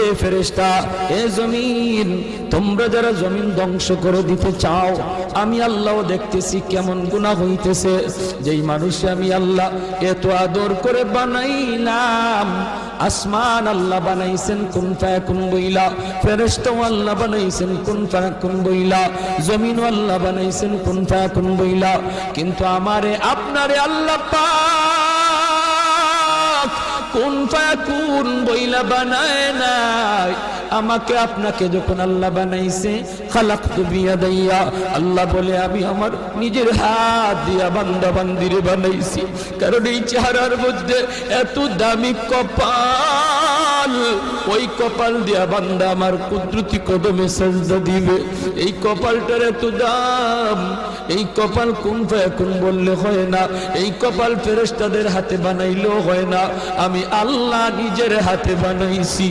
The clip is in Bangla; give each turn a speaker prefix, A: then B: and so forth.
A: এ ফেরেশতা, এ জমিন, তোমরা যারা জমিন ধ্বংস করে দিতে চাও, আমি আল্লাহও দেখতেছি কেমন গুনাহ হইতেছে। যেই মানুষে আমি আল্লাহ এত আদর করে বানাইলাম, আসমান আল্লাহ বানাইছেন কুন ফায়াকুন বইলা, ফেরেশতাও আল্লাহ বানাইছেন কুন ফায়াকুন বইলা, জমিন আল্লাহ বানাইছেন কুন ফায়াকুন বইলা, কিন্তু আমারে আপনারে আল্লাহ পাক কুন ফায়াকুন বইলা বানায় নাই। আমাকে আপনাকে যখন আল্লাহ বানাইছে, খালাকতু বিয়াদাইয়া, আল্লাহ বলে আমি আমার নিজের হাত দিয়া বান্দা বান্দিরে বানাইছি। কারণ এই চেহারার মধ্যে এত দামি কপাল, ওই কপাল দিয়া বান্দা আমার কুদরতি কদমে সাজদা দিবে। এই কপালটার এত দাম, এই কপাল কুন ফায়াকুন বললে হয় না, এই কপাল ফেরেশতাদের হাতে বানাইলেও হয় না, আমি আল্লাহ নিজের হাতে বানাইছি।